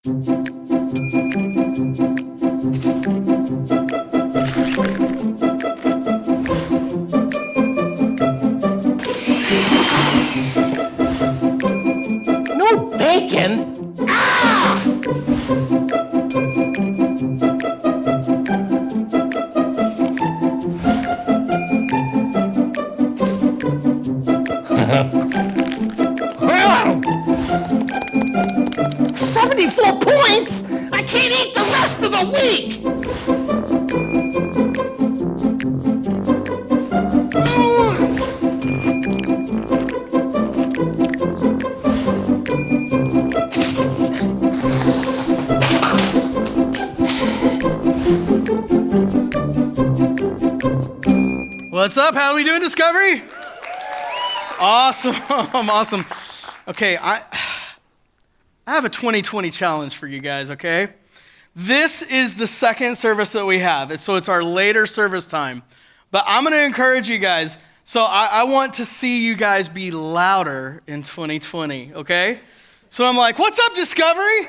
No bacon? Wow! 74 points? I can't eat the rest of the week! What's up? How are we doing, Discovery? Awesome, awesome. Okay, I have a 2020 challenge for you guys, okay? This is the second service that we have, so it's our later service time. But I'm gonna encourage you guys, so I want to see you guys be louder in 2020, okay? So I'm like, what's up, Discovery?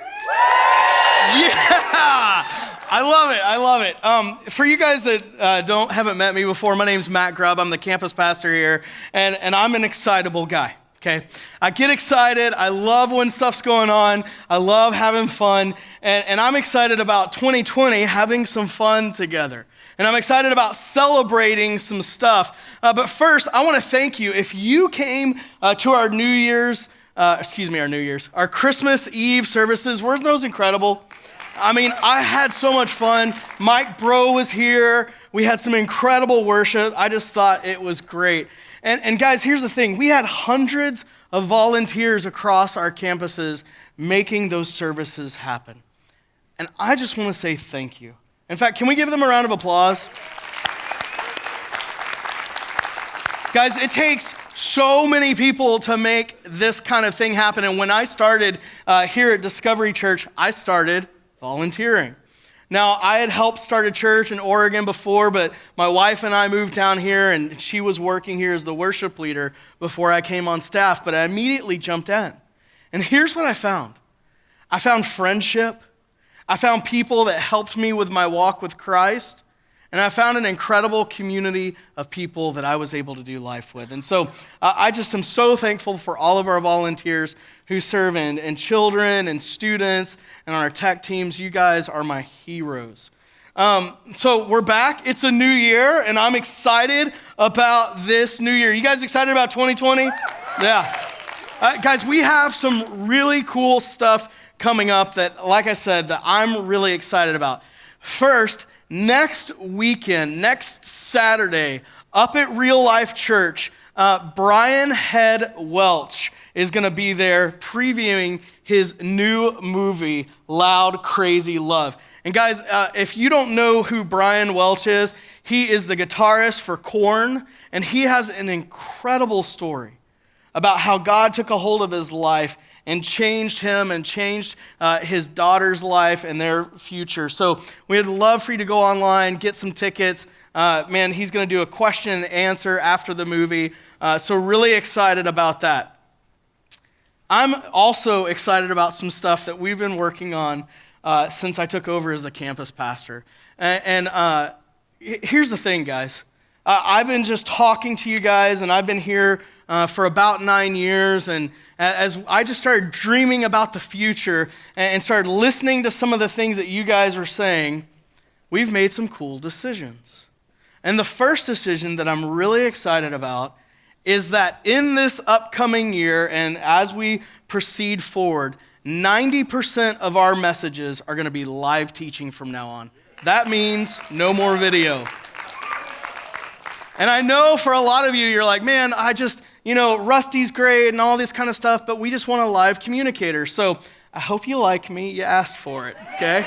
Yeah! I love it. For you guys that haven't met me before, my name's Matt Grubb. I'm the campus pastor here, and I'm an excitable guy, okay? I get excited. I love when stuff's going on. I love having fun, and I'm excited about 2020 having some fun together. And I'm excited about celebrating some stuff. But first, I want to thank you. If you came to our our Christmas Eve services, weren't those incredible? I mean, I had so much fun. Mike Bro was here. We had some incredible worship. I just thought it was great. And guys, here's the thing. We had hundreds of volunteers across our campuses making those services happen. And I just want to say thank you. In fact, can we give them a round of applause? Guys, it takes so many people to make this kind of thing happen. And when I started here at Discovery Church, I started volunteering. Now, I had helped start a church in Oregon before, but my wife and I moved down here, and she was working here as the worship leader before I came on staff, but I immediately jumped in. And here's what I found. I found friendship. I found people that helped me with my walk with Christ. And I found an incredible community of people that I was able to do life with. And so I just am so thankful for all of our volunteers who serve in children and students and on our tech teams. You guys are my heroes. So we're back. It's a new year, and I'm excited about this new year. You guys excited about 2020? Yeah. Guys, we have some really cool stuff coming up that, like I said, that I'm really excited about. First, next weekend, next Saturday, up at Real Life Church, Brian Head Welch is going to be there previewing his new movie, Loud, Crazy Love. And guys, if you don't know who Brian Welch is, he is the guitarist for Korn, and he has an incredible story about how God took a hold of his life and changed him and changed his daughter's life and their future. So we'd love for you to go online, get some tickets. Man, he's going to do a question and answer after the movie. So really excited about that. I'm also excited about some stuff that we've been working on since I took over as a campus pastor. And here's the thing, guys. I've been just talking to you guys, and I've been here for about 9 years, and as I just started dreaming about the future and started listening to some of the things that you guys were saying, we've made some cool decisions. And the first decision that I'm really excited about is that in this upcoming year, and as we proceed forward, 90% of our messages are going to be live teaching from now on. That means no more video. And I know for a lot of you, you're like, man, Rusty's great and all this kind of stuff, but we just want a live communicator. So I hope you like me. You asked for it, okay?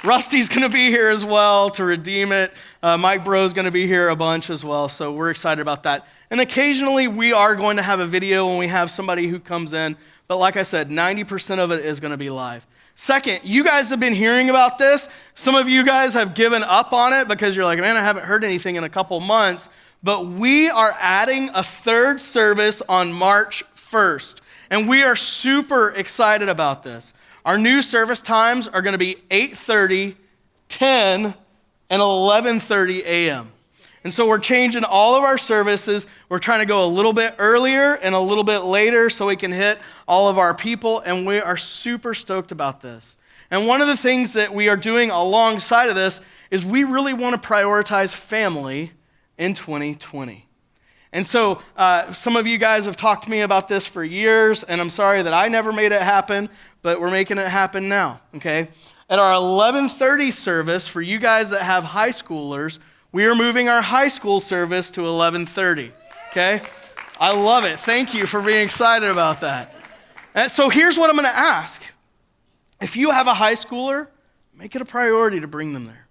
Rusty's going to be here as well to redeem it. Mike Bro's going to be here a bunch as well, so we're excited about that. And occasionally we are going to have a video when we have somebody who comes in, but like I said, 90% of it is going to be live. Second, you guys have been hearing about this. Some of you guys have given up on it because you're like, man, I haven't heard anything in a couple months. But we are adding a third service on March 1st. And we are super excited about this. Our new service times are going to be 8:30, 10, and 11:30 a.m. And so we're changing all of our services. We're trying to go a little bit earlier and a little bit later so we can hit all of our people, and we are super stoked about this. And one of the things that we are doing alongside of this is we really want to prioritize family in 2020. And so some of you guys have talked to me about this for years, and I'm sorry that I never made it happen, but we're making it happen now, okay? At our 11:30 service, for you guys that have high schoolers, we are moving our high school service to 11:30, okay? I love it. Thank you for being excited about that. And so here's what I'm going to ask. If you have a high schooler, make it a priority to bring them there.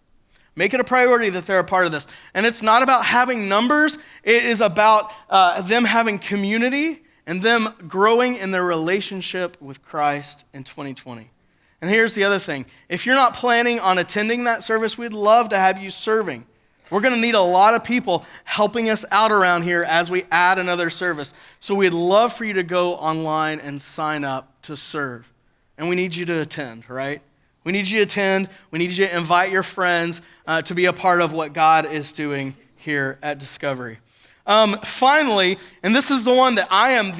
Make it a priority that they're a part of this. And it's not about having numbers. It is about them having community and them growing in their relationship with Christ in 2020. And here's the other thing. If you're not planning on attending that service, we'd love to have you serving. We're going to need a lot of people helping us out around here as we add another service. So we'd love for you to go online and sign up to serve. And we need you to attend, right? We need you to attend. We need you to invite your friends to be a part of what God is doing here at Discovery. Finally, and this is the one that I'm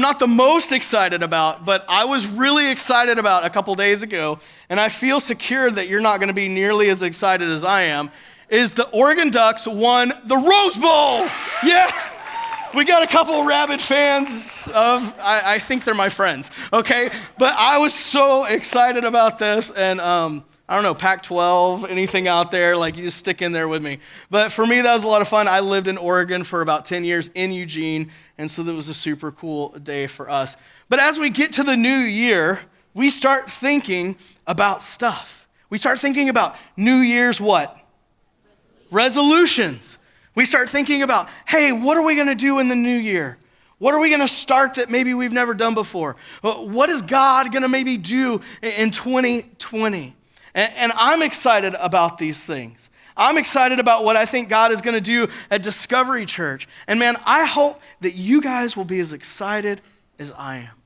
not the most excited about, but I was really excited about a couple days ago, and I feel secure that you're not going to be nearly as excited as I am, is the Oregon Ducks won the Rose Bowl. Yeah. We got a couple rabid fans of, I think they're my friends, okay? But I was so excited about this, and I don't know, Pac-12, anything out there, like you just stick in there with me. But for me, that was a lot of fun. I lived in Oregon for about 10 years in Eugene, and so that was a super cool day for us. But as we get to the new year, we start thinking about stuff. We start thinking about New Year's what? Resolutions. We start thinking about, hey, what are we going to do in the new year? What are we going to start that maybe we've never done before? What is God going to maybe do in 2020? And I'm excited about these things. I'm excited about what I think God is going to do at Discovery Church. And man, I hope that you guys will be as excited as I am.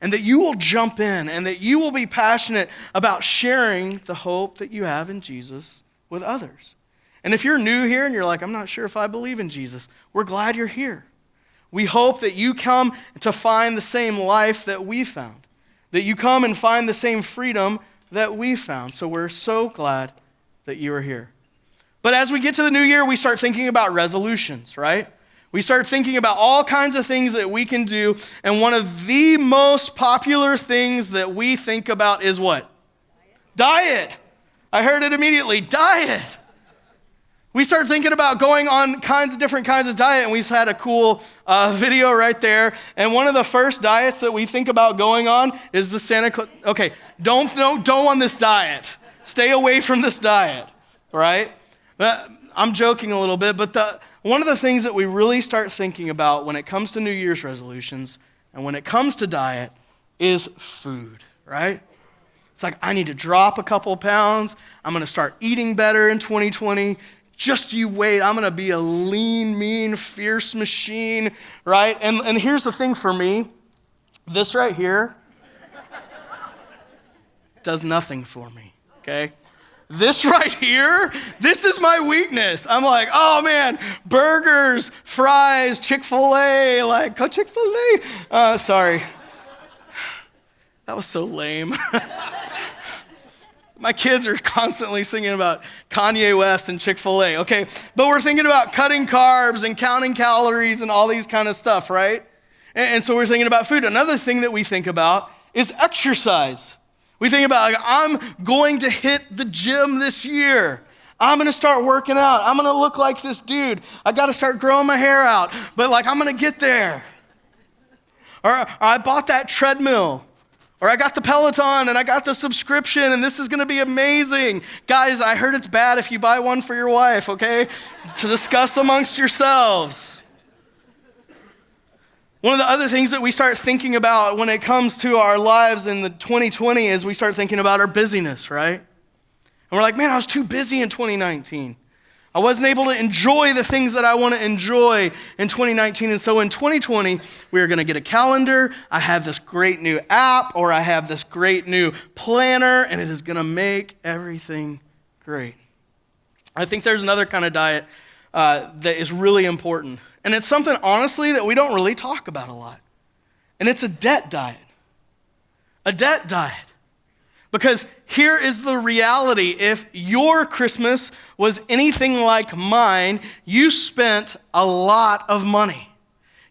And that you will jump in and that you will be passionate about sharing the hope that you have in Jesus with others. And if you're new here and you're like, I'm not sure if I believe in Jesus, we're glad you're here. We hope that you come to find the same life that we found, that you come and find the same freedom that we found. So we're so glad that you are here. But as we get to the new year, we start thinking about resolutions, right? We start thinking about all kinds of things that we can do. And one of the most popular things that we think about is what? Diet. I heard it immediately, diet. We start thinking about going on different kinds of diet, and we just had a cool video right there. And one of the first diets that we think about going on is the Santa Claus. Okay, don't on this diet. Stay away from this diet, right? I'm joking a little bit, but one of the things that we really start thinking about when it comes to New Year's resolutions and when it comes to diet is food, right? It's like, I need to drop a couple pounds. I'm going to start eating better in 2020. Just you wait, I'm gonna be a lean, mean, fierce machine, right? And here's the thing for me, this right here does nothing for me, okay? This right here, this is my weakness. I'm like, oh man, burgers, fries, Chick-fil-A, like, go Chick-fil-A. Sorry, that was so lame. My kids are constantly singing about Kanye West and Chick-fil-A, okay? But we're thinking about cutting carbs and counting calories and all these kind of stuff, right? And so we're thinking about food. Another thing that we think about is exercise. We think about, like, I'm going to hit the gym this year. I'm going to start working out. I'm going to look like this dude. I got to start growing my hair out. But, like, I'm going to get there. Or I bought that treadmill. Or I got the Peloton and I got the subscription and this is going to be amazing. Guys, I heard it's bad if you buy one for your wife, okay? To discuss amongst yourselves. One of the other things that we start thinking about when it comes to our lives in the 2020 is we start thinking about our busyness, right? And we're like, man, I was too busy in 2019. I wasn't able to enjoy the things that I want to enjoy in 2019. And so in 2020, we are going to get a calendar. I have this great new app, or I have this great new planner, and it is going to make everything great. I think there's another kind of diet that is really important. And it's something, honestly, that we don't really talk about a lot. And it's a debt diet. A debt diet. Because here is the reality. If your Christmas was anything like mine, you spent a lot of money.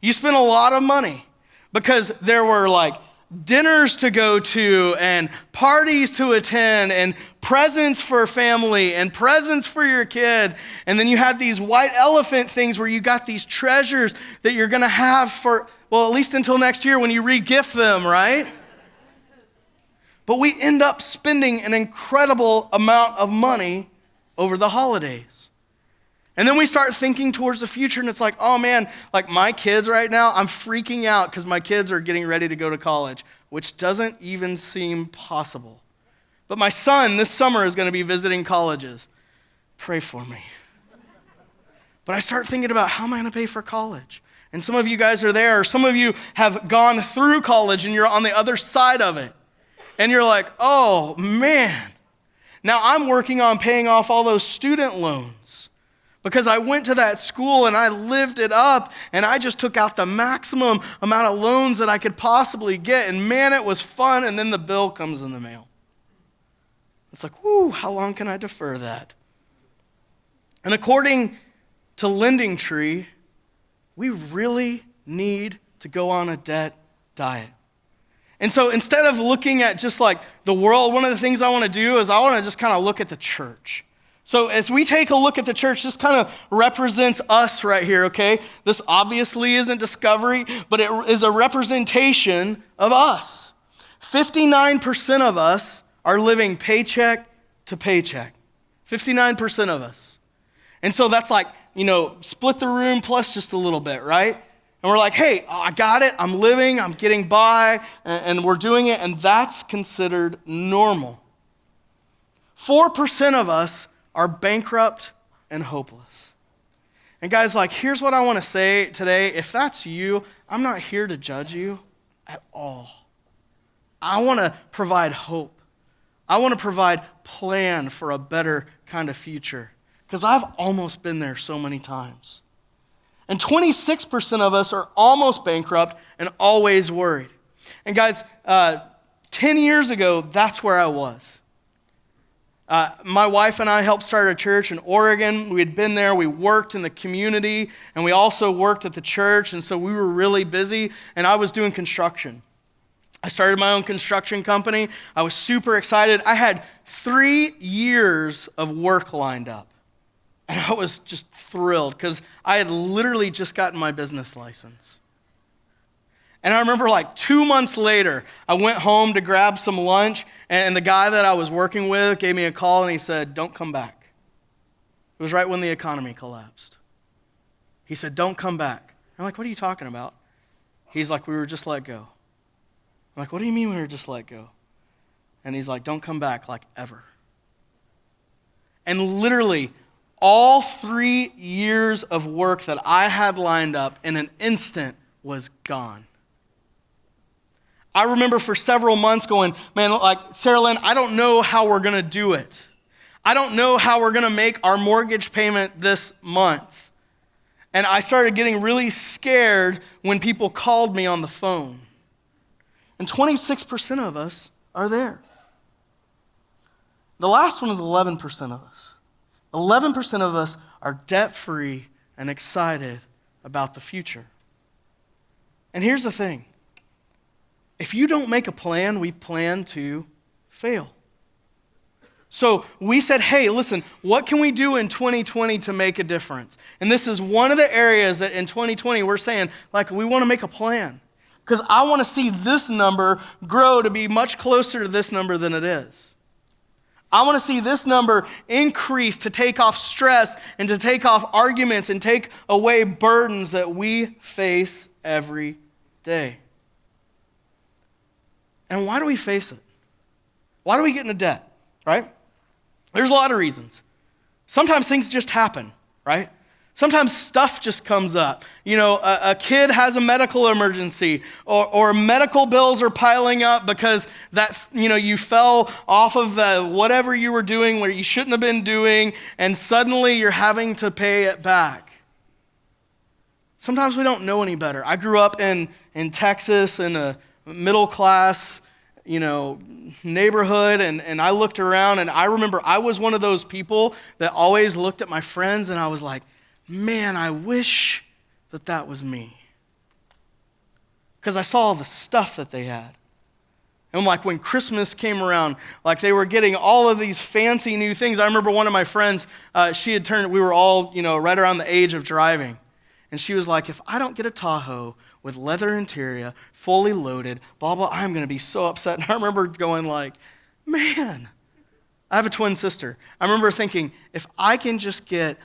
You spent a lot of money because there were like dinners to go to and parties to attend and presents for family and presents for your kid. And then you had these white elephant things where you got these treasures that you're going to have for, well, at least until next year when you re-gift them, right? But we end up spending an incredible amount of money over the holidays. And then we start thinking towards the future, and it's like, oh man, like my kids right now, I'm freaking out because my kids are getting ready to go to college, which doesn't even seem possible. But my son this summer is going to be visiting colleges. Pray for me. But I start thinking about, how am I going to pay for college? And some of you guys are there, or some of you have gone through college and you're on the other side of it. And you're like, oh man, now I'm working on paying off all those student loans because I went to that school and I lived it up and I just took out the maximum amount of loans that I could possibly get. And man, it was fun. And then the bill comes in the mail. It's like, whoo, how long can I defer that? And according to LendingTree, we really need to go on a debt diet. And so instead of looking at just like the world, one of the things I want to do is I want to just kind of look at the church. So as we take a look at the church, this kind of represents us right here, okay? This obviously isn't discovery, but it is a representation of us. 59% of us are living paycheck to paycheck. 59% of us. And so that's like, split the room plus just a little bit, right? And we're like, hey, I got it, I'm living, I'm getting by, and we're doing it, and that's considered normal. 4% of us are bankrupt and hopeless. And guys, like, here's what I want to say today. If that's you, I'm not here to judge you at all. I want to provide hope. I want to provide plan for a better kind of future, because I've almost been there so many times. And 26% of us are almost bankrupt and always worried. And guys, 10 years ago, that's where I was. My wife and I helped start a church in Oregon. We had been there, we worked in the community, and we also worked at the church, and so we were really busy, and I was doing construction. I started my own construction company. I was super excited. I had 3 years of work lined up. And I was just thrilled because I had literally just gotten my business license. And I remember like 2 months later, I went home to grab some lunch, and the guy that I was working with gave me a call and he said, don't come back. It was right when the economy collapsed. He said, don't come back. I'm like, what are you talking about? He's like, we were just let go. I'm like, what do you mean we were just let go? And he's like, don't come back, like ever. And literally, all 3 years of work that I had lined up in an instant was gone. I remember for several months going, man, like, Sarah Lynn, I don't know how we're going to do it. I don't know how we're going to make our mortgage payment this month. And I started getting really scared when people called me on the phone. And 26% of us are there. The last one is 11% of us. 11% of us are debt-free and excited about the future. And here's the thing. If you don't make a plan, we plan to fail. So we said, hey, listen, what can we do in 2020 to make a difference? And this is one of the areas that in 2020 we're saying, like, we want to make a plan. Because I want to see this number grow to be much closer to this number than it is. I want to see this number increase to take off stress and to take off arguments and take away burdens that we face every day. And why do we face it? Why do we get into debt, right? There's a lot of reasons. Sometimes things just happen, right? Sometimes stuff just comes up. A kid has a medical emergency, or medical bills are piling up because you fell off of whatever you were doing where you shouldn't have been doing, and suddenly you're having to pay it back. Sometimes we don't know any better. I grew up in Texas in a middle class, neighborhood, and I looked around, and I remember I was one of those people that always looked at my friends and I was like, man, I wish that was me. Because I saw all the stuff that they had. And like when Christmas came around, like they were getting all of these fancy new things. I remember one of my friends, we were all, right around the age of driving. And she was like, if I don't get a Tahoe with leather interior, fully loaded, blah, blah, I'm going to be so upset. And I remember going like, man, I have a twin sister. I remember thinking, if I can just get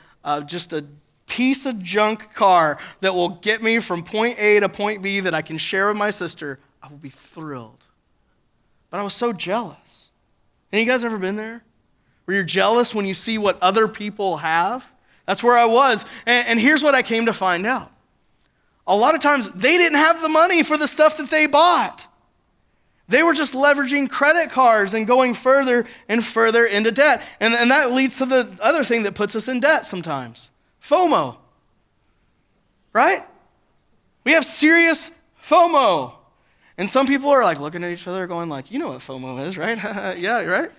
just a piece of junk car that will get me from point A to point B that I can share with my sister, I will be thrilled. But I was so jealous. Any of you guys ever been there? Where you're jealous when you see what other people have? That's where I was. And here's what I came to find out. A lot of times, they didn't have the money for the stuff that they bought. They were just leveraging credit cards and going further and further into debt. And that leads to the other thing that puts us in debt sometimes. FOMO. Right? We have serious FOMO. And some people are like looking at each other going like, you know what FOMO is, right? Yeah, right?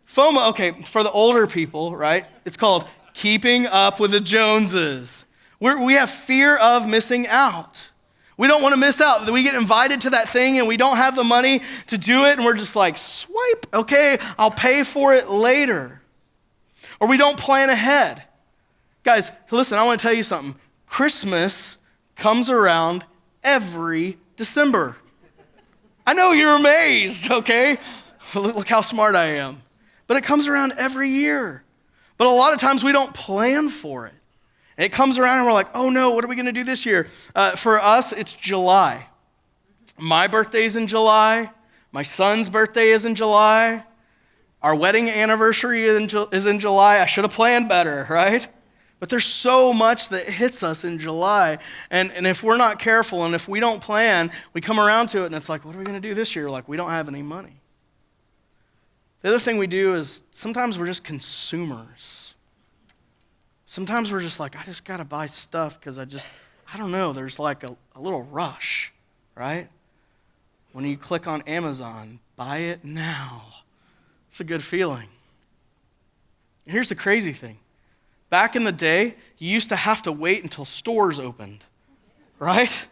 FOMO, okay, for the older people, right? It's called keeping up with the Joneses. We have fear of missing out. We don't want to miss out. We get invited to that thing and we don't have the money to do it, and we're just like, swipe, okay, I'll pay for it later. Or we don't plan ahead. Guys, listen, I want to tell you something. Christmas comes around every December. I know you're amazed, okay? Look how smart I am. But it comes around every year. But a lot of times we don't plan for it. And it comes around and we're like, oh no, what are we going to do this year? For us, it's July. My birthday's in July. My son's birthday is in July. Our wedding anniversary is in July. I should have planned better, right? But there's so much that hits us in July. And if we're not careful and if we don't plan, we come around to it and it's like, what are we going to do this year? Like, we don't have any money. The other thing we do is sometimes we're just consumers. Sometimes we're just like, I just got to buy stuff because I don't know, there's like a little rush, right? When you click on Amazon, buy it now. It's a good feeling. Here's the crazy thing. Back in the day, you used to have to wait until stores opened, right?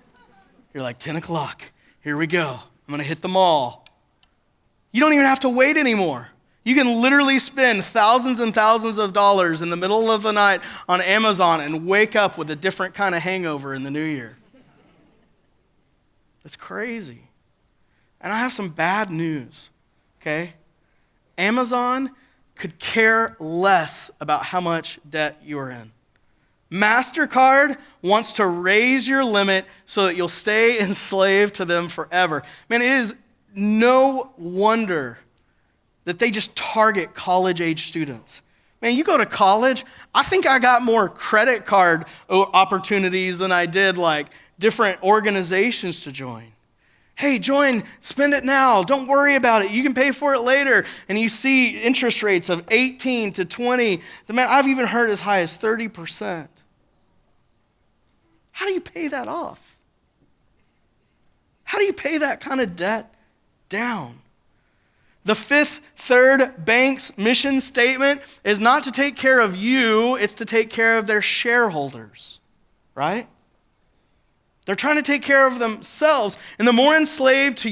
You're like, 10 o'clock, here we go. I'm going to hit the mall. You don't even have to wait anymore. You can literally spend thousands and thousands of dollars in the middle of the night on Amazon and wake up with a different kind of hangover in the new year. It's crazy. And I have some bad news, okay? Amazon could care less about how much debt you're in. MasterCard wants to raise your limit so that you'll stay enslaved to them forever. Man, it is no wonder that they just target college-age students. Man, you go to college, I think I got more credit card opportunities than I did like different organizations to join. Hey, join, spend it now. Don't worry about it. You can pay for it later. And you see interest rates of 18 to 20. Man, I've even heard as high as 30%. How do you pay that off? How do you pay that kind of debt down? The Fifth Third Bank's mission statement is not to take care of you, it's to take care of their shareholders, right? They're trying to take care of themselves. And the more enslaved to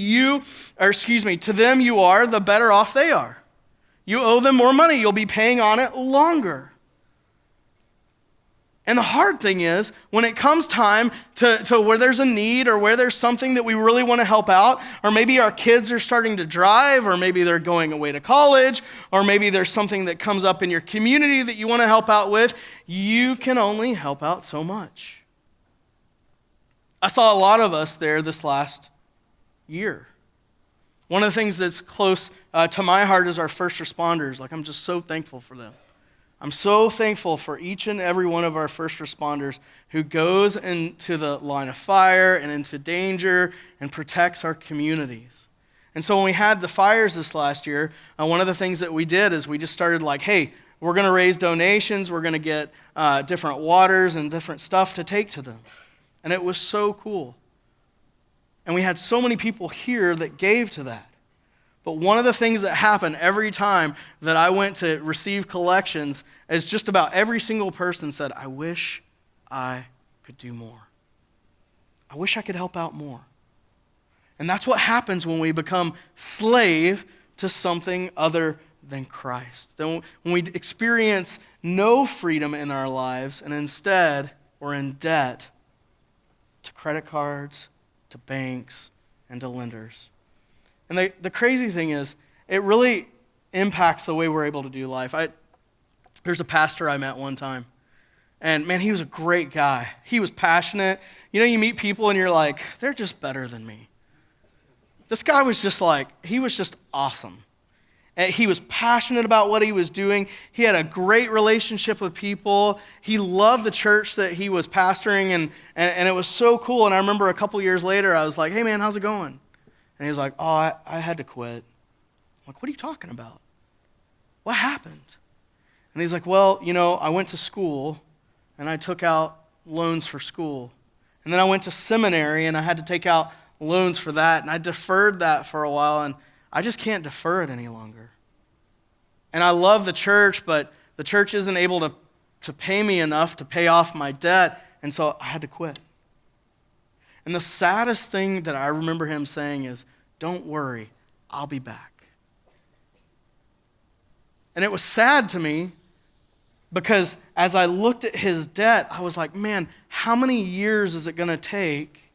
them you are, the better off they are. You owe them more money. You'll be paying on it longer. And the hard thing is, when it comes time to where there's a need or where there's something that we really want to help out, or maybe our kids are starting to drive, or maybe they're going away to college, or maybe there's something that comes up in your community that you want to help out with, you can only help out so much. I saw a lot of us there this last year. One of the things that's close to my heart is our first responders. Like, I'm just so thankful for them. I'm so thankful for each and every one of our first responders who goes into the line of fire and into danger and protects our communities. And so when we had the fires this last year, one of the things that we did is we just started like, hey, we're going to raise donations, we're going to get different waters and different stuff to take to them. And it was so cool. And we had so many people here that gave to that. But one of the things that happened every time that I went to receive collections is just about every single person said, I wish I could do more. I wish I could help out more. And that's what happens when we become slave to something other than Christ. Then when we experience no freedom in our lives and instead we're in debt to credit cards, to banks, and to lenders. And the crazy thing is, it really impacts the way we're able to do life. There's a pastor I met one time, and man, he was a great guy. He was passionate. You know, you meet people and you're like, they're just better than me. This guy was just like, he was just awesome. And he was passionate about what he was doing. He had a great relationship with people. He loved the church that he was pastoring, and it was so cool. And I remember a couple years later, I was like, hey man, how's it going? And he was like, oh, I had to quit. I'm like, what are you talking about? What happened? And he's like, well, you know, I went to school, and I took out loans for school. And then I went to seminary, and I had to take out loans for that, and I deferred that for a while, and I just can't defer it any longer. And I love the church, but the church isn't able to pay me enough to pay off my debt, and so I had to quit. And the saddest thing that I remember him saying is, don't worry, I'll be back. And it was sad to me because as I looked at his debt, I was like, man, how many years is it going to take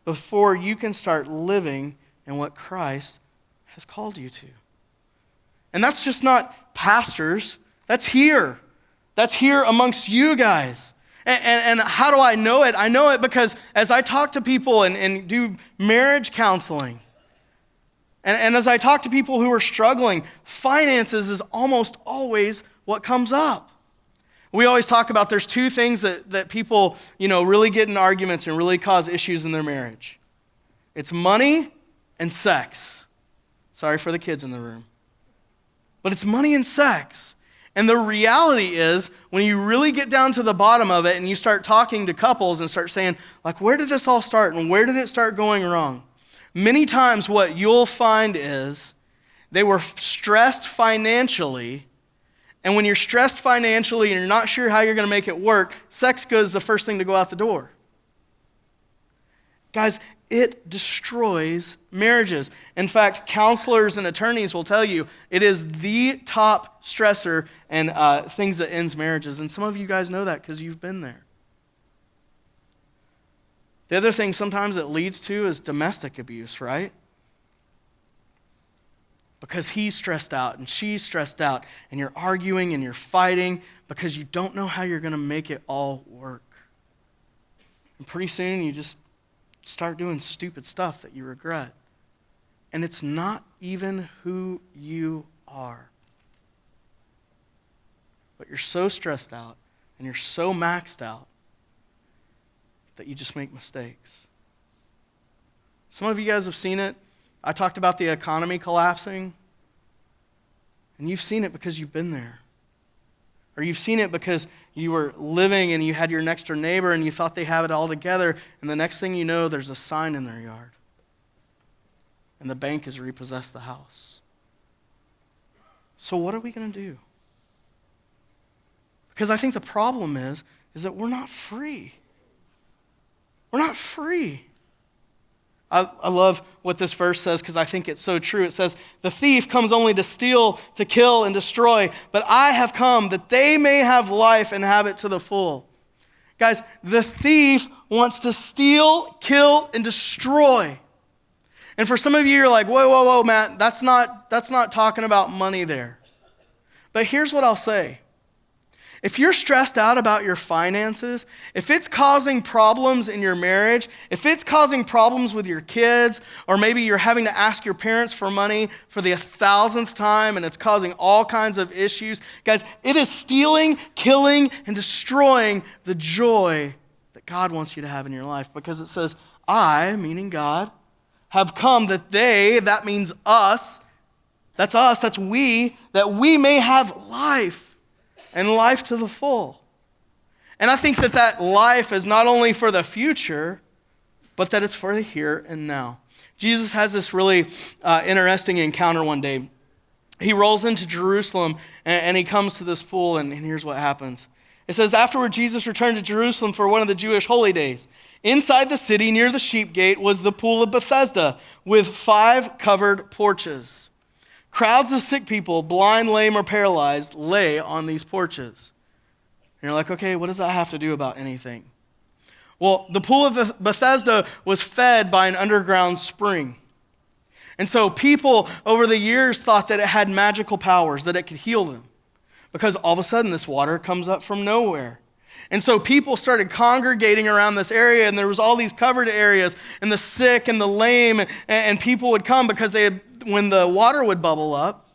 before you can start living in what Christ has called you to? And that's just not pastors. That's here. That's here amongst you guys. And how do I know it? I know it because as I talk to people and do marriage counseling, and as I talk to people who are struggling, finances is almost always what comes up. We always talk about there's two things that people, you know, really get in arguments and really cause issues in their marriage. It's money and sex. Sorry for the kids in the room. But it's money and sex. And the reality is, when you really get down to the bottom of it and you start talking to couples and start saying, like, where did this all start and where did it start going wrong? Many times what you'll find is they were stressed financially, and when you're stressed financially and you're not sure how you're going to make it work, sex goes the first thing to go out the door. Guys, it destroys marriages. In fact, counselors and attorneys will tell you it is the top stressor and things that ends marriages. And some of you guys know that because you've been there. The other thing sometimes it leads to is domestic abuse, right? Because he's stressed out and she's stressed out and you're arguing and you're fighting because you don't know how you're going to make it all work. And pretty soon you just start doing stupid stuff that you regret. And it's not even who you are. But you're so stressed out and you're so maxed out that you just make mistakes. Some of you guys have seen it. I talked about the economy collapsing. And you've seen it because you've been there. Or you've seen it because you were living and you had your next door neighbor and you thought they have it all together, and the next thing you know, there's a sign in their yard. And the bank has repossessed the house. So what are we going to do? Because I think the problem is that we're not free. We're not free. I love what this verse says because I think it's so true. It says, the thief comes only to steal, to kill, and destroy, but I have come that they may have life and have it to the full. Guys, the thief wants to steal, kill, and destroy. And for some of you, you're like, whoa, Matt, that's not talking about money there. But here's what I'll say. If you're stressed out about your finances, if it's causing problems in your marriage, if it's causing problems with your kids, or maybe you're having to ask your parents for money for the 1,000th time and it's causing all kinds of issues, guys, it is stealing, killing, and destroying the joy that God wants you to have in your life, because it says, I, meaning God, have come that they, that means us, that's we, that we may have life, and life to the full. And I think that life is not only for the future, but that it's for the here and now. Jesus has this really interesting encounter one day. He rolls into Jerusalem, and he comes to this pool, and here's what happens. It says, afterward, Jesus returned to Jerusalem for one of the Jewish holy days. Inside the city, near the sheep gate, was the pool of Bethesda, with 5 covered porches. Crowds of sick people, blind, lame, or paralyzed, lay on these porches. And you're like, okay, what does that have to do about anything? Well, the pool of Bethesda was fed by an underground spring. And so people over the years thought that it had magical powers, that it could heal them, because all of a sudden this water comes up from nowhere. And so people started congregating around this area, and there was all these covered areas, and the sick and the lame, and people would come because when the water would bubble up,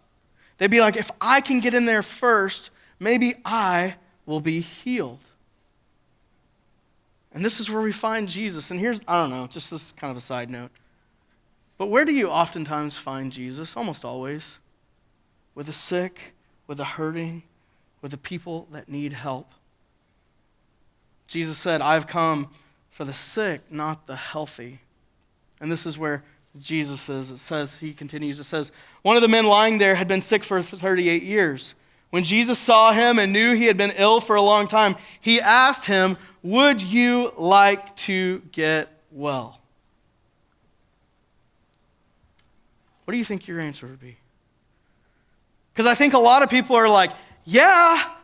they'd be like, if I can get in there first, maybe I will be healed. And this is where we find Jesus. And here's, I don't know, just this kind of a side note. But where do you oftentimes find Jesus? Almost always. With the sick, with the hurting, with the people that need help. Jesus said, I've come for the sick, not the healthy. And this is where Jesus is. It says, he continues, it says, one of the men lying there had been sick for 38 years. When Jesus saw him and knew he had been ill for a long time, he asked him, would you like to get well? What do you think your answer would be? Because I think a lot of people are like, yeah,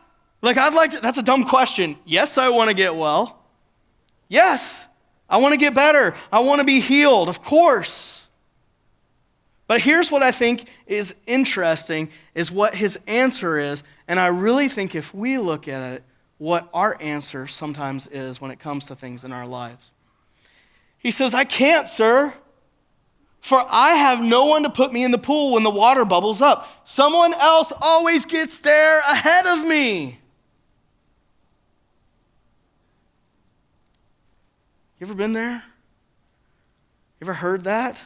like I'd like to, that's a dumb question. Yes, I want to get well. Yes, I want to get better. I want to be healed, of course. But here's what I think is interesting, is what his answer is. And I really think if we look at it, what our answer sometimes is when it comes to things in our lives. He says, I can't, sir, for I have no one to put me in the pool when the water bubbles up. Someone else always gets there ahead of me. You ever been there? You ever heard that?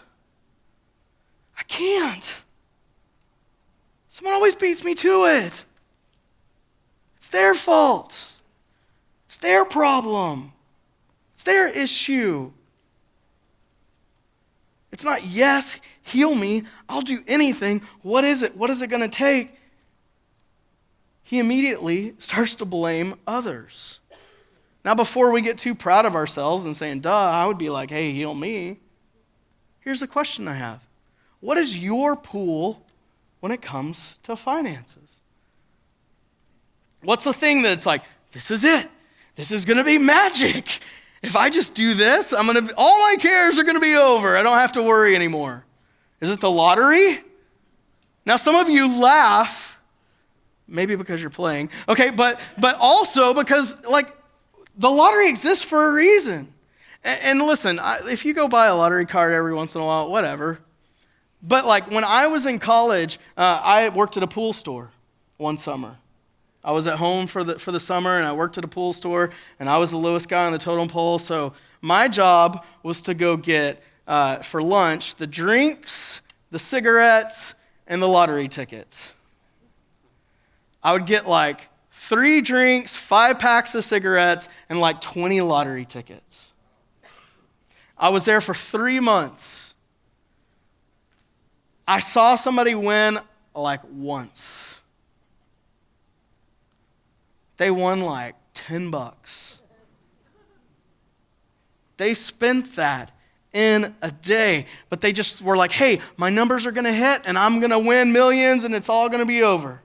I can't. Someone always beats me to it. It's their fault. It's their problem. It's their issue. It's not, yes, heal me. I'll do anything. What is it? What is it going to take? He immediately starts to blame others. Now, before we get too proud of ourselves and saying, duh, I would be like, hey, heal me. Here's the question I have. What is your pool when it comes to finances? What's the thing that's like, this is it. This is going to be magic. If I just do this, all my cares are going to be over. I don't have to worry anymore. Is it the lottery? Now, some of you laugh, maybe because you're playing, okay, but also because, like, the lottery exists for a reason. And listen, if you go buy a lottery card every once in a while, whatever. But like when I was in college, I worked at a pool store one summer. I was at home for the summer, and I worked at a pool store, and I was the lowest guy on the totem pole. So my job was to go get, for lunch, the drinks, the cigarettes, and the lottery tickets. I would get like 3 drinks, 5 packs of cigarettes, and like 20 lottery tickets. I was there for 3 months. I saw somebody win like once. They won like $10. They spent that in a day, but they just were like, hey, my numbers are going to hit and I'm going to win millions and it's all going to be over.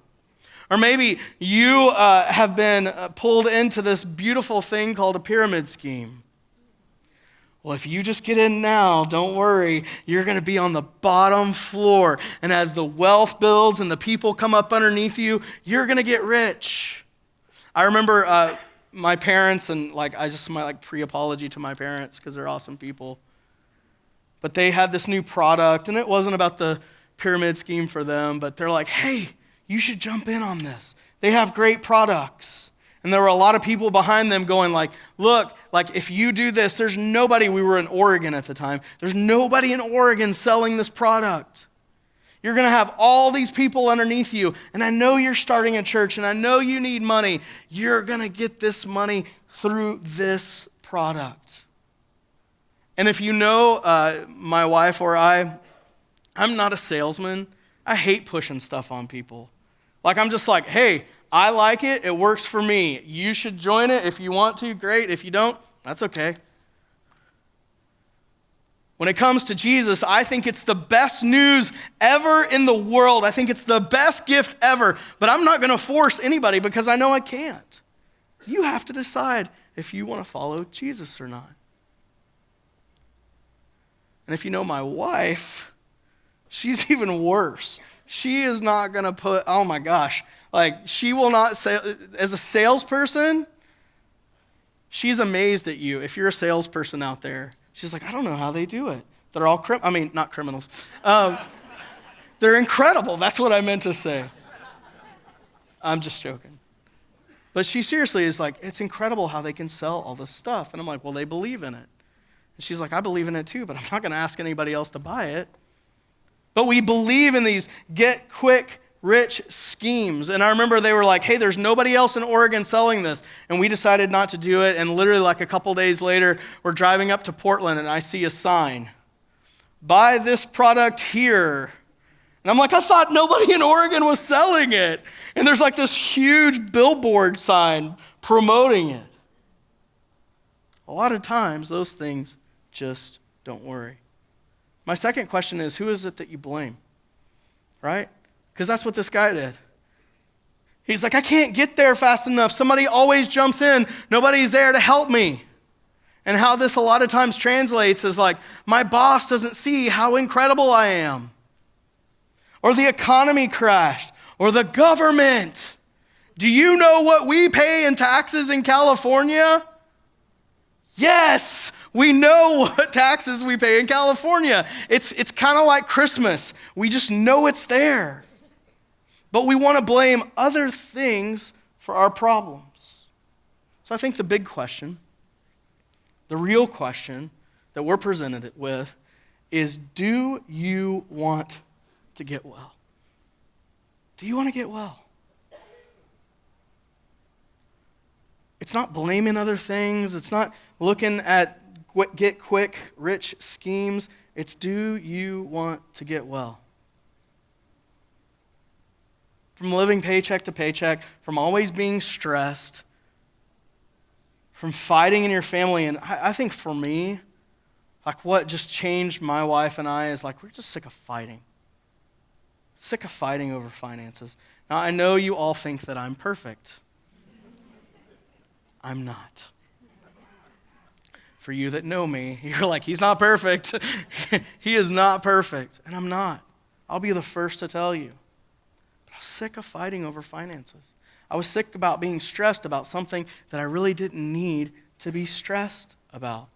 Or maybe you have been pulled into this beautiful thing called a pyramid scheme. Well, if you just get in now, don't worry, you're going to be on the bottom floor. And as the wealth builds and the people come up underneath you, you're going to get rich. I remember my parents, and I just my pre-apology to my parents because they're awesome people. But they had this new product, and it wasn't about the pyramid scheme for them, but they're like, hey, you should jump in on this. They have great products. And there were a lot of people behind them going look, if you do this, there's nobody, we were in Oregon at the time, there's nobody in Oregon selling this product. You're going to have all these people underneath you, and I know you're starting a church, and I know you need money. You're going to get this money through this product. And if you know my wife or I'm not a salesman. I hate pushing stuff on people. I'm just hey, I like it. It works for me. You should join it. If you want to, great. If you don't, that's okay. When it comes to Jesus, I think it's the best news ever in the world. I think it's the best gift ever. But I'm not going to force anybody because I know I can't. You have to decide if you want to follow Jesus or not. And if you know my wife, she's even worse. She is not going to put, oh my gosh, she will not say, as a salesperson, she's amazed at you. If you're a salesperson out there, she's like, I don't know how they do it. They're all, not criminals. They're incredible. That's what I meant to say. I'm just joking. But she seriously is it's incredible how they can sell all this stuff. And I'm like, well, they believe in it. And she's like, I believe in it too, but I'm not going to ask anybody else to buy it. But we believe in these get quick rich schemes. And I remember they were hey, there's nobody else in Oregon selling this. And we decided not to do it. And literally a couple days later, we're driving up to Portland and I see a sign. Buy this product here. And I'm I thought nobody in Oregon was selling it. And there's this huge billboard sign promoting it. A lot of times, those things just don't worry. My second question is, who is it that you blame? Right? Because that's what this guy did. He's I can't get there fast enough. Somebody always jumps in. Nobody's there to help me. And how this a lot of times translates is my boss doesn't see how incredible I am. Or the economy crashed. Or the government. Do you know what we pay in taxes in California? Yes, we know what taxes we pay in California. It's kind of like Christmas. We just know it's there. But we want to blame other things for our problems. So I think the big question, the real question that we're presented with is, do you want to get well? Do you want to get well? It's not blaming other things. It's not looking at get quick, rich schemes. It's, do you want to get well? From living paycheck to paycheck, from always being stressed, from fighting in your family. And I think for me, what just changed my wife and I is we're just sick of fighting. Sick of fighting over finances. Now, I know you all think that I'm perfect. I'm not. For you that know me, you're he's not perfect. He is not perfect. And I'm not. I'll be the first to tell you. But I was sick of fighting over finances. I was sick about being stressed about something that I really didn't need to be stressed about.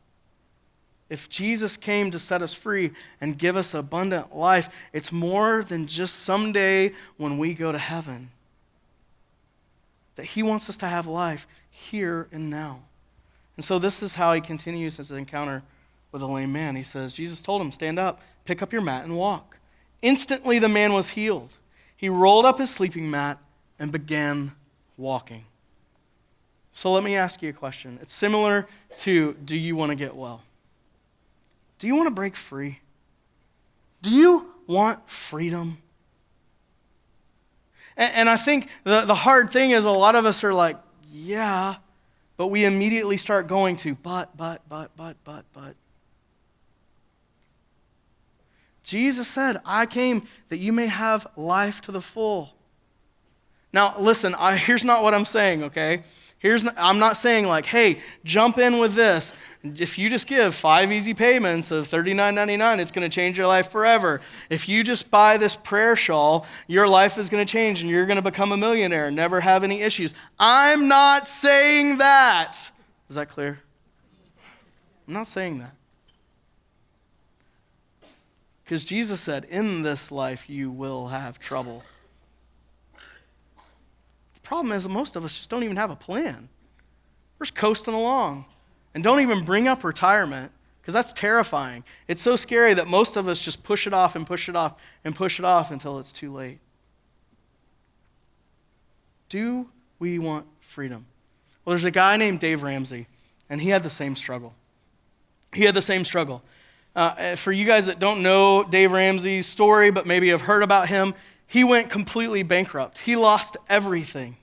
If Jesus came to set us free and give us abundant life, it's more than just someday when we go to heaven. That he wants us to have life here and now. And so this is how he continues his encounter with a lame man. He says, Jesus told him, stand up, pick up your mat and walk. Instantly the man was healed. He rolled up his sleeping mat and began walking. So let me ask you a question. It's similar to, do you want to get well? Do you want to break free? Do you want freedom? And I think the hard thing is a lot of us are yeah, but we immediately start going to, but. Jesus said, I came that you may have life to the full. Now, listen, here's not what I'm saying, okay? I'm not saying like, hey, jump in with this. If you just give 5 easy payments of $39.99, it's going to change your life forever. If you just buy this prayer shawl, your life is going to change and you're going to become a millionaire and never have any issues. I'm not saying that. Is that clear? I'm not saying that. Because Jesus said, in this life you will have trouble. The problem is that most of us just don't even have a plan. We're just coasting along. And don't even bring up retirement, because that's terrifying. It's so scary that most of us just push it off and push it off and push it off until it's too late. Do we want freedom? Well, there's a guy named Dave Ramsey, and he had the same struggle. For you guys that don't know Dave Ramsey's story, but maybe have heard about him, he went completely bankrupt. He lost everything.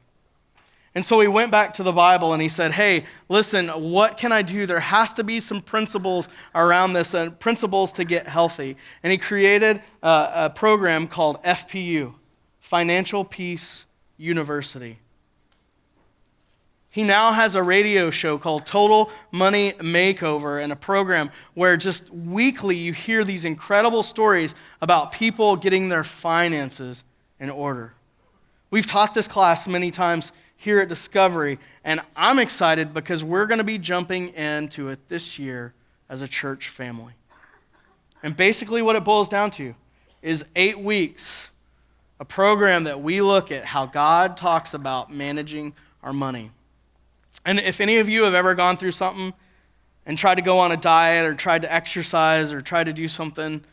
And so he went back to the Bible and he said, hey, listen, what can I do? There has to be some principles around this, and principles to get healthy. And he created a program called FPU, Financial Peace University. He now has a radio show called Total Money Makeover, and a program where just weekly you hear these incredible stories about people getting their finances in order. We've taught this class many times here at Discovery, and I'm excited because we're going to be jumping into it this year as a church family. And basically what it boils down to is 8 weeks, a program that we look at how God talks about managing our money. And if any of you have ever gone through something and tried to go on a diet or tried to exercise or tried to do something,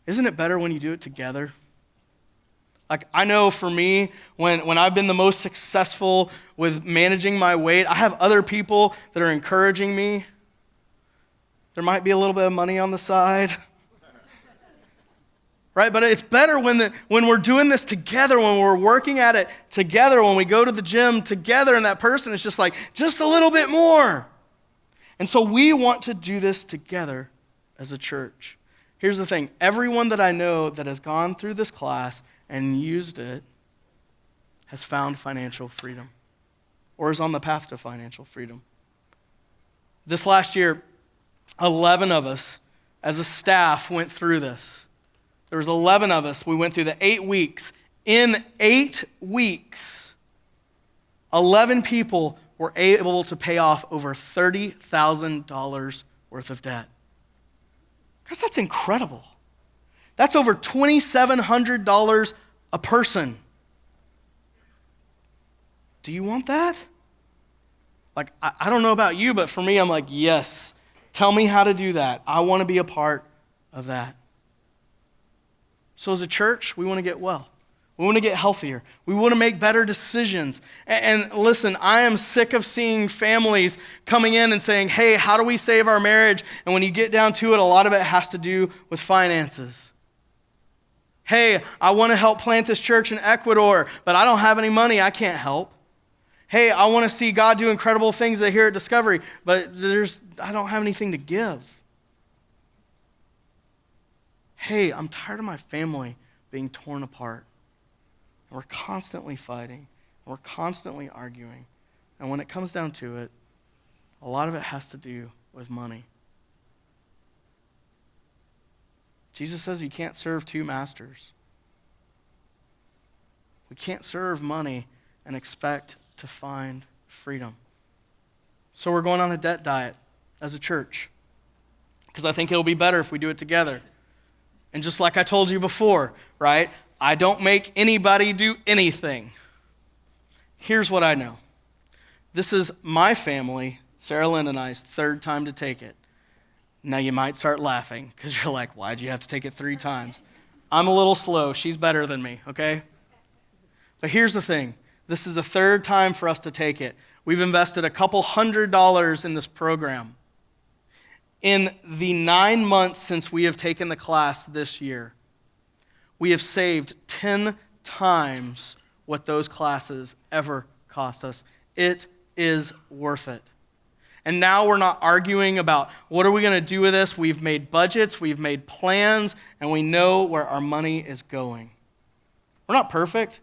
isn't it better when you do it together? Like, I know for me, when I've been the most successful with managing my weight, I have other people that are encouraging me. There might be a little bit of money on the side. Right? But it's better when we're doing this together, when we're working at it together, when we go to the gym together, and that person is just like, just a little bit more. And so we want to do this together as a church. Here's the thing. Everyone that I know that has gone through this class and used it has found financial freedom or is on the path to financial freedom. This last year, 11 of us as a staff went through this. There was 11 of us. We went through the 8 weeks. In 8 weeks, 11 people were able to pay off over $30,000 worth of debt. Guys, that's incredible. That's over $2,700 a person. Do you want that? Like, I don't know about you, but for me, I'm like, yes. Tell me how to do that. I want to be a part of that. So as a church, we want to get well. We want to get healthier. We want to make better decisions. And listen, I am sick of seeing families coming in and saying, hey, how do we save our marriage? And when you get down to it, a lot of it has to do with finances. Hey, I want to help plant this church in Ecuador, but I don't have any money. I can't help. Hey, I want to see God do incredible things here at Discovery, but I don't have anything to give. Hey, I'm tired of my family being torn apart. And we're constantly fighting. And we're constantly arguing. And when it comes down to it, a lot of it has to do with money. Jesus says you can't serve 2 masters. We can't serve money and expect to find freedom. So we're going on a debt diet as a church because I think it'll be better if we do it together. And just like I told you before, right? I don't make anybody do anything. Here's what I know. This is my family, Sarah Lynn and I's 3rd time to take it. Now you might start laughing because you're like, why'd you have to take it 3 times? I'm a little slow. She's better than me, okay? But here's the thing. This is the 3rd time for us to take it. We've invested a couple $100 in this program. In the 9 months since we have taken the class this year, we have saved 10 times what those classes ever cost us. It is worth it. And now we're not arguing about what are we going to do with this. We've made budgets, we've made plans, and we know where our money is going. We're not perfect.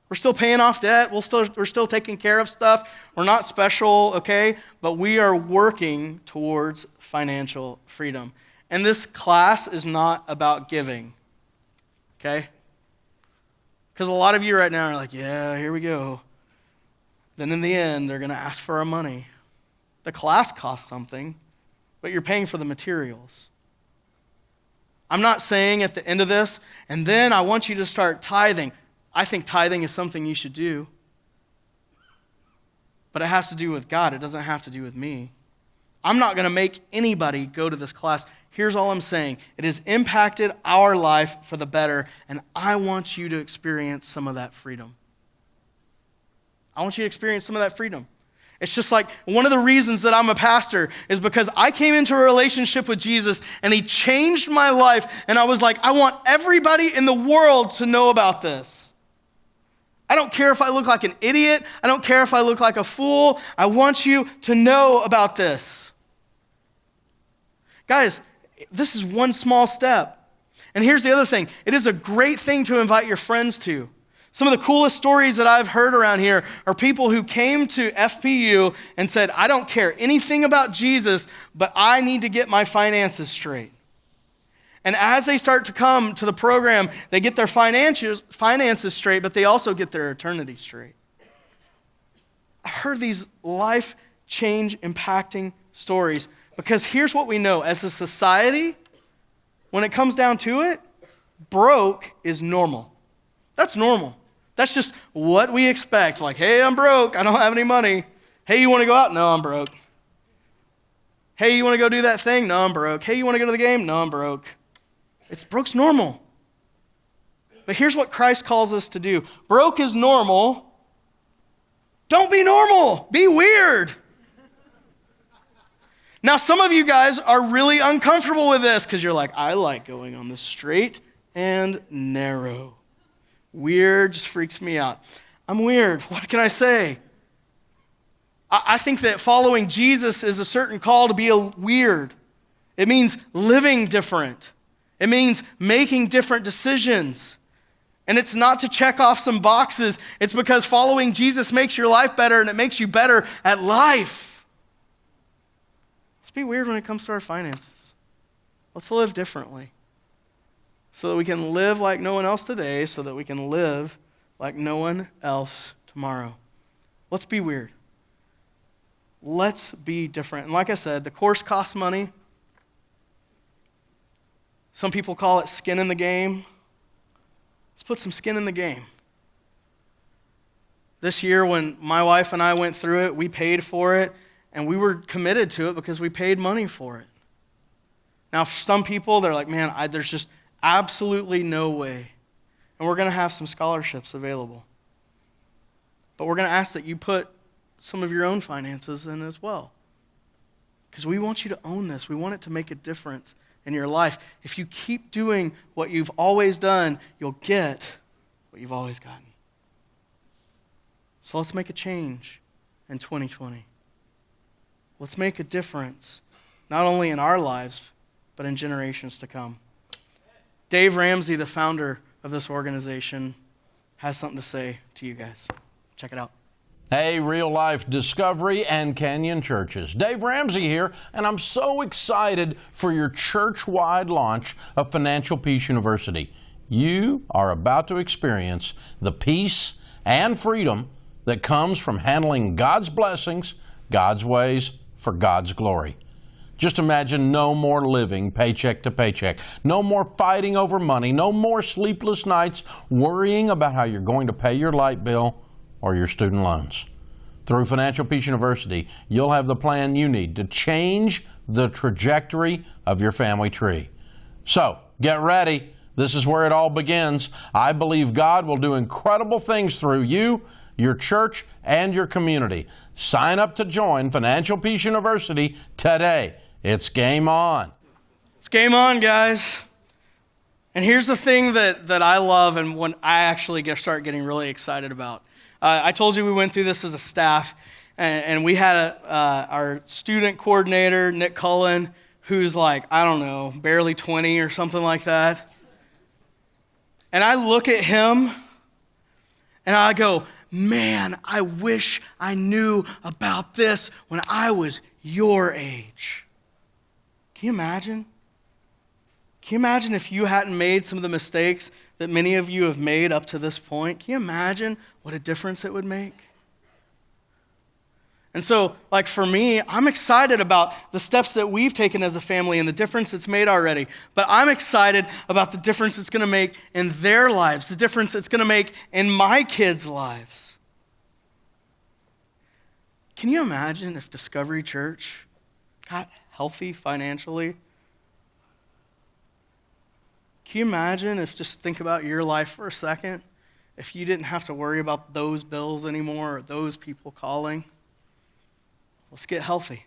We're still paying off debt. We're still taking care of stuff. We're not special, okay? But we are working towards financial freedom. And this class is not about giving, okay? Because a lot of you right now are like, yeah, here we go. Then in the end, they're going to ask for our money. The class costs something, but you're paying for the materials. I'm not saying at the end of this, and then I want you to start tithing. I think tithing is something you should do. But it has to do with God. It doesn't have to do with me. I'm not going to make anybody go to this class. Here's all I'm saying. It has impacted our life for the better, and I want you to experience some of that freedom. I want you to experience some of that freedom. It's just like one of the reasons that I'm a pastor is because I came into a relationship with Jesus and he changed my life, and I was like, I want everybody in the world to know about this. I don't care if I look like an idiot. I don't care if I look like a fool. I want you to know about this. Guys, this is one small step. And here's the other thing. It is a great thing to invite your friends to. Some of the coolest stories that I've heard around here are people who came to FPU and said, I don't care anything about Jesus, but I need to get my finances straight. And as they start to come to the program, they get their finances straight, but they also get their eternity straight. I heard these life change impacting stories because here's what we know. As a society, when it comes down to it, broke is normal. That's normal. That's just what we expect. Like, hey, I'm broke. I don't have any money. Hey, you want to go out? No, I'm broke. Hey, you want to go do that thing? No, I'm broke. Hey, you want to go to the game? No, I'm broke. Broke's normal. But here's what Christ calls us to do. Broke is normal. Don't be normal. Be weird. Now, some of you guys are really uncomfortable with this because you're like, I like going on the straight and narrow. Weird just freaks me out. I'm weird. What can I say? I think that following Jesus is a certain call to be weird. It means living different. It means making different decisions. And it's not to check off some boxes. It's because following Jesus makes your life better and it makes you better at life. Let's be weird when it comes to our finances. Let's live differently. So that we can live like no one else today, so that we can live like no one else tomorrow. Let's be weird. Let's be different. And like I said, the course costs money. Some people call it skin in the game. Let's put some skin in the game. This year, when my wife and I went through it, we paid for it, and we were committed to it because we paid money for it. Now, for some people, they're like, man, there's just absolutely no way. And we're going to have some scholarships available. But we're going to ask that you put some of your own finances in as well. Because we want you to own this. We want it to make a difference in your life. If you keep doing what you've always done, you'll get what you've always gotten. So let's make a change in 2020. Let's make a difference, not only in our lives, but in generations to come. Dave Ramsey, the founder of this organization, has something to say to you guys. Check it out. Hey, Real Life Discovery and Canyon Churches. Dave Ramsey here, and I'm so excited for your church-wide launch of Financial Peace University. You are about to experience the peace and freedom that comes from handling God's blessings, God's ways, for God's glory. Just imagine no more living paycheck to paycheck, no more fighting over money, no more sleepless nights worrying about how you're going to pay your light bill or your student loans. Through Financial Peace University, you'll have the plan you need to change the trajectory of your family tree. So, get ready. This is where it all begins. I believe God will do incredible things through you, your church, and your community. Sign up to join Financial Peace University today. It's game on. It's game on, guys. And here's the thing that I love and when I actually start getting really excited about. I told you we went through this as a staff, and we had our student coordinator, Nick Cullen, who's like, I don't know, barely 20 or something like that. And I look at him, And I go, man, I wish I knew about this when I was your age. Can you imagine? Can you imagine if you hadn't made some of the mistakes that many of you have made up to this point? Can you imagine what a difference it would make? And so, like for me, I'm excited about the steps that we've taken as a family and the difference it's made already. But I'm excited about the difference it's going to make in their lives, the difference it's going to make in my kids' lives. Can you imagine if Discovery Church got healthy financially? Can you imagine if, just think about your life for a second, if you didn't have to worry about those bills anymore or those people calling? Let's get healthy.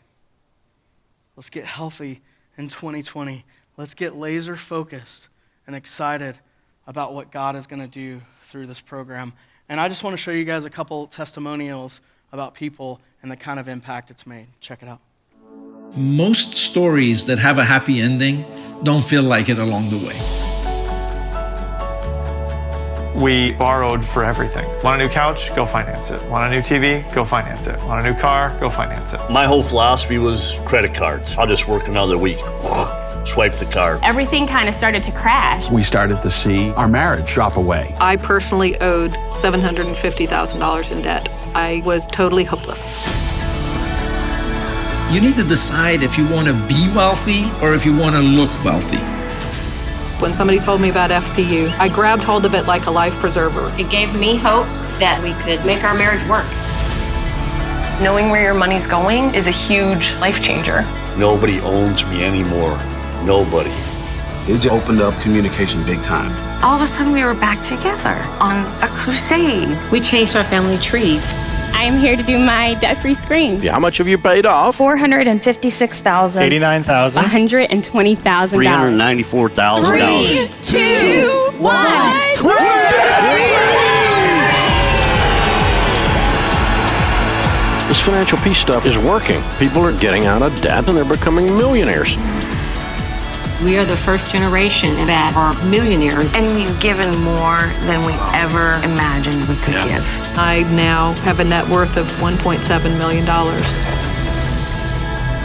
Let's get healthy in 2020. Let's get laser focused and excited about what God is going to do through this program. And I just want to show you guys a couple testimonials about people and the kind of impact it's made. Check it out. Most stories that have a happy ending don't feel like it along the way. We borrowed for everything. Want a new couch? Go finance it. Want a new TV? Go finance it. Want a new car? Go finance it. My whole philosophy was credit cards. I'll just work another week. Swipe the card. Everything kind of started to crash. We started to see our marriage drop away. I personally owed $750,000 in debt. I was totally hopeless. You need to decide if you want to be wealthy or if you want to look wealthy. When somebody told me about FPU, I grabbed hold of it like a life preserver. It gave me hope that we could make our marriage work. Knowing where your money's going is a huge life changer. Nobody owns me anymore. Nobody. It just opened up communication big time. All of a sudden we were back together on a crusade. We changed our family tree. I am here to do my debt-free scream. Yeah, how much have you paid off? $456,000. $89,000. $120,000. $394,000. 3, 2, 1. This financial peace stuff is working. People are getting out of debt and they're becoming millionaires. We are the first generation that are millionaires. And we've given more than we ever imagined we could give. I now have a net worth of $1.7 million.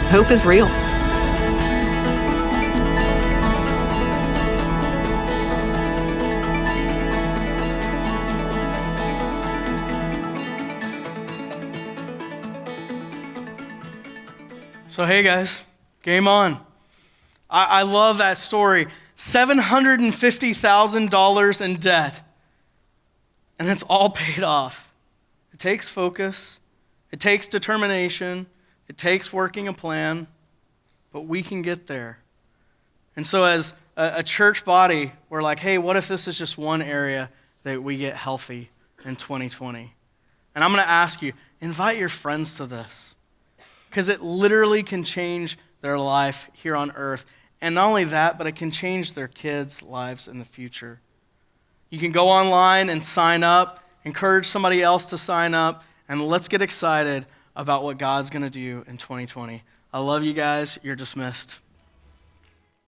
Hope is real. So hey guys, game on. I love that story. $750,000 in debt, and it's all paid off. It takes focus, it takes determination, it takes working a plan, but we can get there. And so as a church body, we're like, hey, what if this is just one area that we get healthy in 2020? And I'm going to ask you, invite your friends to this, because it literally can change their life here on earth. And not only that, but it can change their kids' lives in the future. You can go online and sign up, encourage somebody else to sign up, and let's get excited about what God's going to do in 2020. I love you guys. You're dismissed.